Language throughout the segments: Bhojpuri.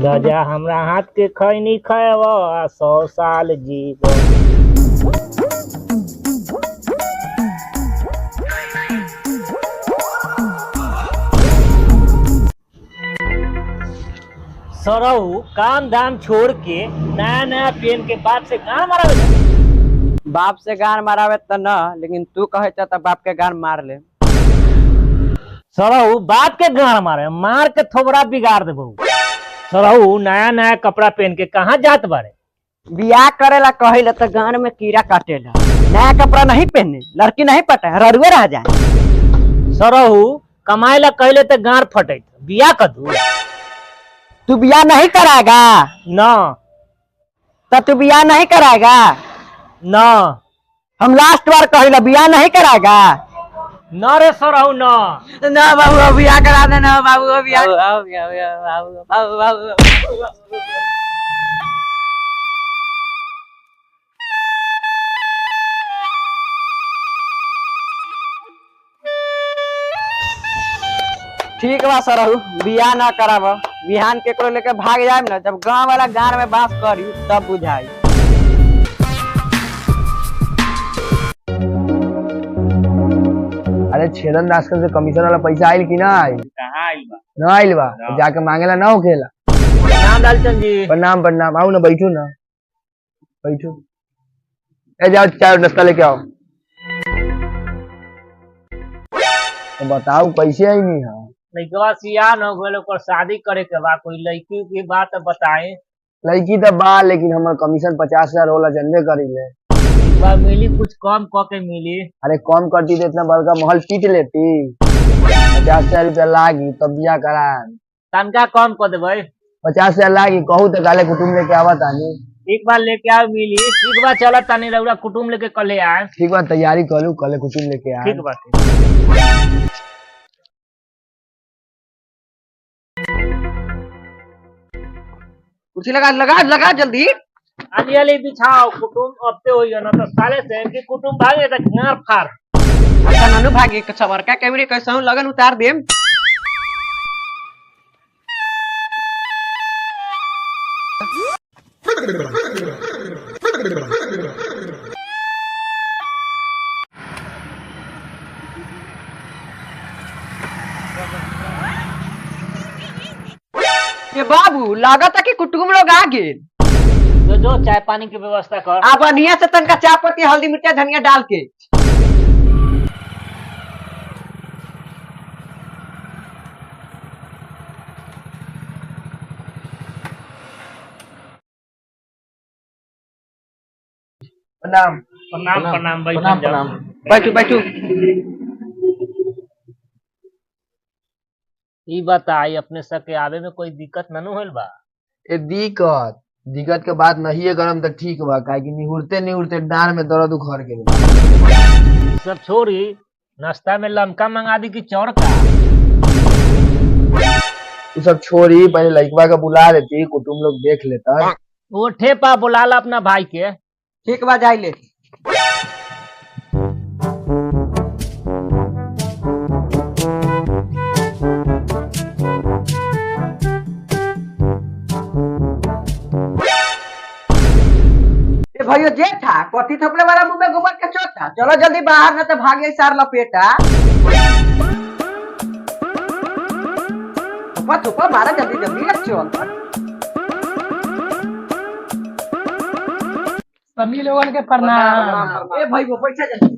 राजा हमरा हाथ के खैनी खाएब आ 100 साल जीव। सरहू काम धाम छोड़ के नया नया पेन के बाप से गान मारावे। बाप से गान मारावे त न, लेकिन तू कहे त बाप के गान मार ले। सरहू बाप के गान मारे, मार के थोबड़ा बिगाड़ देबू। सरहू नया नया कपड़ा पहन के कहाँ जात बारे? बियाह करेला कहिला त गान में कीड़ा काटेला। नया कपड़ा नहीं पहने, लड़की नहीं पटे, ररुए रह जाए। सरहू कमाए ला कहले त गार फटे, बियाह कर दू। तू बियाह नहीं कराएगा? न तो तू बियाह नहीं कराएगा? न हम लास्ट बार कहिला बियाह नहीं कराएगा? न रे सरहू न। ना बाबू बियाह करा देना बाबू, बियाह। ठीक बा सरहू, बियाह ना कराब। बिहान केकरो लेके भाग जाए ना, जब गांव वाला गान में बात करी तब बुझाई। अरे छेदन दास से कमीशन वाला पैसा आयल कि ना आयल? कहाँ आइल बा? न आयल बा? जाके मांगेला ना होखेला? प्रणाम लालचंद जी। प्रणाम प्रणाम। आओ ना, बैठो ना, बैठो। ए जाओ चाय नाश्ता लेके आओ। तो बताओ कैसे आई नहीं है? लड़कवा सियान हो गए, ओकर शादी करे के बा, कोई लड़की की बात बताए। लड़की तो बा, लेकिन हमार कमीशन 50,000 होला, जनबे करी ले। मिली कुछ कम क के मिली। अरे कम करती तो इतना बड़का महल पीट लेती। 50,000 रुपया लागी तब बिया करा। तनका कम कर देवे। 50,000 लागी, कहू तो गाले कुटुम्ब लेके आवा तानी। एक बार लेके आओ मिली। ठीक बा, चल तानी रउरा कुटुम्ब लेके कले आए। ठीक बा, तैयारी कर लू, कल कुटुम्ब लेके आए। ठीक बा। कुर्सी लगा लगा लगा जल्दी। अली अली बिछाओ, कुटुम्ब अब हो ना तो साले से कि कुटुम्ब भागे तो गार फाड़। अच्छा ननु भागे सबर का कैमरे कैसा हूं लगन उतार देम। ये बाबू लागत है कि कुटुम्ब लोग आ गए। जो चाय पानी की व्यवस्था कर। आप बढ़िया से तनका चाय पत्ती हल्दी मिर्चा धनिया डाल के। प्रणाम प्रणाम प्रणाम भाई। प्रणाम। बैठो बैठो। ई बताई अपने सके आवे में कोई दिक्कत न होल बा? ए दिक्कत के बात नहीं है, गरम तक ठीक बा, काहे कि निहुरते डांड में दर्द उखड़ के। सब छोड़ी, नाश्ता में लमका मंगा दी कि चौड़का? तू सब छोड़ी, पहले लड़कवा का बुला देती, कुटुम्ब लोग देख लेता। वो ठेपा बुला ला अपना भाई के। ठीक बा जाइले। भैया जेठा कथी थपले वाला मुंह में गोबर के चोटा, चलो जल्दी बाहर न तो भागे सार लपेटा। थप्पा थप्पा मारा जल्दी जल्दी चल। सभी लोगन के प्रणाम। ए भाई वो पैसा जल्दी।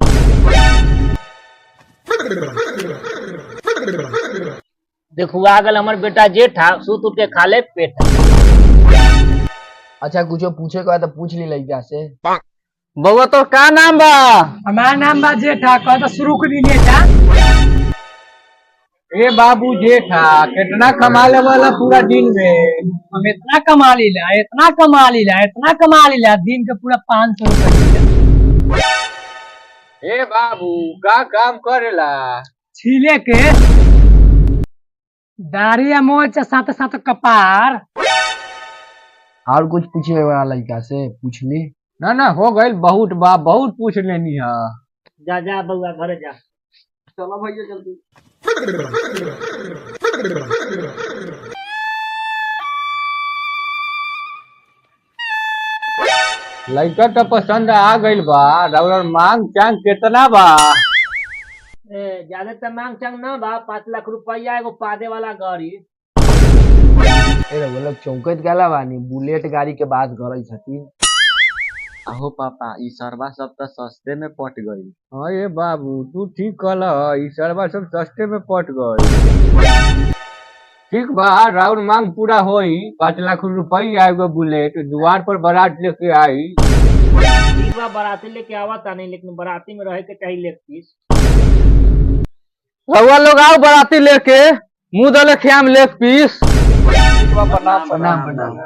देखो आ गल हमर बेटा जेठा, सूत उठ के खा ले पेटा। अच्छा कुछ पूछे का तो पूछ ली लड़का से। बउआ तो का नाम बा? हमारा नाम बा जेठा, कह तो शुरू कर दीजिए जा। ए बाबू जेठा कितना कमा ले वाला पूरा दिन में? हम इतना कमा लीला, इतना कमा लीला, इतना कमा लीला, दिन के पूरा 500 रुपया। ए बाबू का काम करेला? छीले के दाढ़ी मोच साथ साथ कपार। और कुछ पूछे वाला लड़का से पूछ ली। ना ना हो गई, बहुत बा, बहुत पूछ लेनी है। जा जा बउआ घरे जा। चलो भैया जल्दी। लड़का तो पसंद आ गइल बा और मांग चांग कितना बा? ज्यादा तो मांग चंग ना बा, 5 लाख रुपया एगो पादे वाला गाड़ी। वो लोग चौकत गला बानी, बुलेट गाड़ी के बात करे छथिन। अहो पापा ई सरवा सब तो सस्ते में पट गई। हाँ ये बाबू तू ठीक कहला, ई सरवा सब सस्ते में पट गई। ठीक बा, राउर मांग पूरा होई। 5 लाख रुपया एगो बुलेट द्वार पर बारात लेके आई। ठीक बा, बाराती लेके आवा था नहीं, लेकिन बाराती में रहे के चाहिए लेग पीस। रउआ लोग आओ बाराती लेके, मुंह दले खियाम लेग पीस। प्रणाम प्रणाम।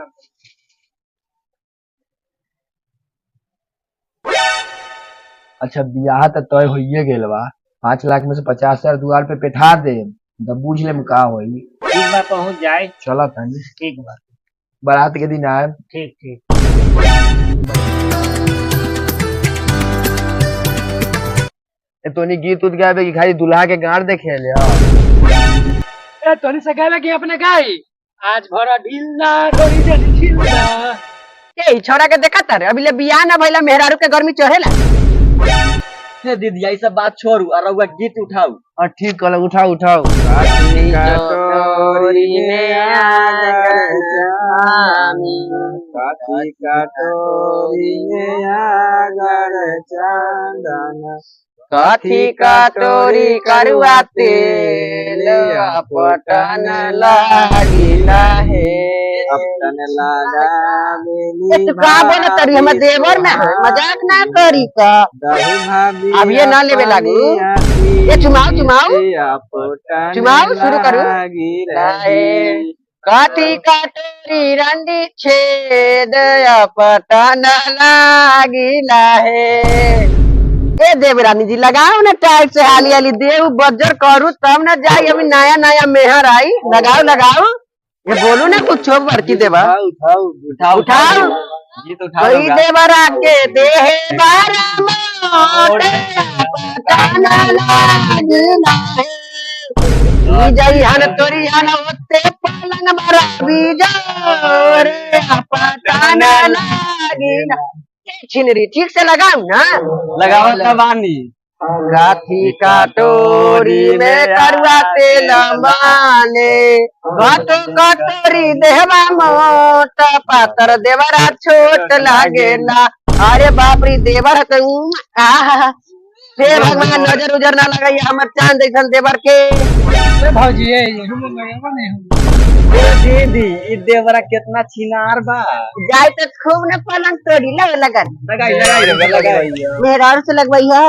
अच्छा बियाह तो तय होइए गेल बा, 5 लाख में से 50,000 द्वार पे बैठा दे, तब बुझ ले का होई। ठीक बा, पहुंच जाए। चला तनी ठीक बा, बारात के दिन आए। ठीक ठीक। तोनी गीत उत गावे कि खाली दुल्हा के गाड़ देखे ले? ए तोनी से कहले कि अपने गाई आज भरा ढीला गोरी जनी छिलना। ए छोड़ा के देखा तारे अभी ले बियाह ना भइला मेहरारू के गर्मी चढ़ेला। हे दीदी यही सब बात छोड़ू और रउआ गीत उठाऊ। और ठीक कहला, उठाओ उठाओ। कथी कटोरी करुआ तेल पटन लागिला हे। तू का बोले तरी हम देवर में है, मजाक ना करी का। अब ये ना लेवे लागू। ये चुमाओ शुरू करू। कथी कटोरी रंडी छेद पटन लागिला हे। ए देवरानी जी लगाओ ना टाइट से हाली हाली देव बजर करू तब ना जाई। अभी नया नया मेहर आई, लगाओ। ये बोलू ना कुछ बड़की देवा। उठाओ कोई देवरा के देहे बारा मोटे पटाना लागिला हे। ई जाई हन तोरी हन ओते पलंग मारा बीजोर पटाना लागिला। छिनरी ठीक से लगाऊ ना, लगाओ तबानी। काठी कटोरी में करुआ तेल माने, घाटो कटोरी देहवा मोट पातर देवरा छोट लागेला। अरे बाप रे देवर है तो हे भगवान नजर उजर ना लगाइए हमर चांद जैसन देवर के। भौजी दीदी ई देवरा कितना छिनार बा। जाए तो खूब न पलंग तोड़ी लगन लगाई मेहरारू से लगवाइया।